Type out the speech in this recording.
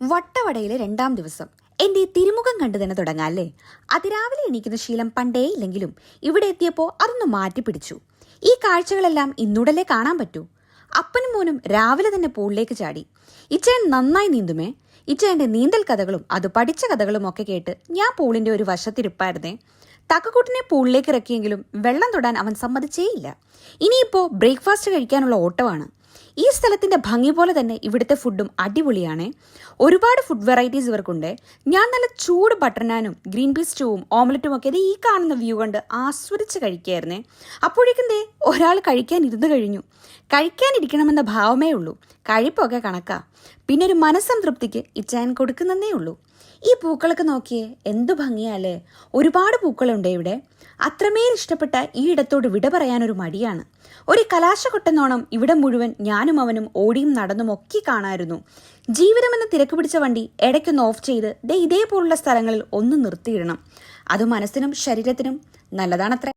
വട്ടവടയിലെ 2-ാം ദിവസം എന്റെ തിരുമുഖം കണ്ടു തന്നെ തുടങ്ങാല്ലേ. അതിരാവിലെ എണീക്കുന്ന ശീലം പണ്ടേ ഇല്ലെങ്കിലും ഇവിടെ എത്തിയപ്പോൾ അതൊന്ന് മാറ്റിപ്പിടിച്ചു. ഈ കാഴ്ചകളെല്ലാം ഇന്നുടലേ കാണാൻ പറ്റൂ. അപ്പനും മോനും രാവിലെ തന്നെ പൂളിലേക്ക് ചാടി. ഇച്ചയൻ നന്നായി നീന്തുമേ. ഇച്ചയന്റെ നീന്തൽ കഥകളും അത് പഠിച്ച കഥകളും ഒക്കെ കേട്ട് ഞാൻ പൂളിന്റെ ഒരു വശത്തിരിപ്പായിരുന്നേ. തക്കക്കൂട്ടിനെ പൂളിലേക്ക് ഇറക്കിയെങ്കിലും വെള്ളം തൊടാൻ അവൻ സമ്മതിച്ചേയില്ല. ഇനിയിപ്പോ ബ്രേക്ക്ഫാസ്റ്റ് കഴിക്കാനുള്ള ഓട്ടമാണ്. ഈ സ്ഥലത്തിന്റെ ഭംഗി പോലെ തന്നെ ഇവിടുത്തെ ഫുഡും അടിപൊളിയാണ്. ഒരുപാട് ഫുഡ് വെറൈറ്റീസ് ഇവർക്കുണ്ട്. ഞാൻ നല്ല ചൂട് ബട്ടർ നാനും ഗ്രീൻ പീസ് സ്റ്റൂവും ഓംലറ്റും ഒക്കെ ഈ കാണുന്ന വ്യൂ കണ്ട് ആസ്വദിച്ച് കഴിക്കായിരുന്നേ. അപ്പോഴേക്കും ഒരാൾ കഴിക്കാൻ ഇരുന്ന് കഴിഞ്ഞു. കഴിക്കാനിരിക്കണമെന്ന ഭാവമേ ഉള്ളൂ. കഴിപ്പൊക്കെ കണക്കാ. പിന്നെ ഒരു മനസ്സംതൃപ്തിക്ക് ഇച്ചാൻ കൊടുക്കുന്നതേ ഉള്ളൂ. ഈ പൂക്കളൊക്കെ നോക്കിയേ, എന്തു ഭംഗിയാലേ. ഒരുപാട് പൂക്കളുണ്ട് ഇവിടെ. അത്രമേൽ ഇഷ്ടപ്പെട്ട ഈ ഇടത്തോട് വിട പറയാനൊരു മടിയാണ്. ഒരു കലാശക്കൊട്ടെന്നോണം ഇവിടെ മുഴുവൻ ഞാനും അവനും ഓടിയും നടന്നും ഒക്കെ കാണായിരുന്നു. ജീവിതമെന്ന തിരക്ക് പിടിച്ച വണ്ടി ഇടയ്ക്കൊന്ന് ഓഫ് ചെയ്ത് ഇതേപോലുള്ള സ്ഥലങ്ങളിൽ ഒന്ന് നിർത്തിയിടണം. അത് മനസ്സിനും ശരീരത്തിനും നല്ലതാണത്രേ.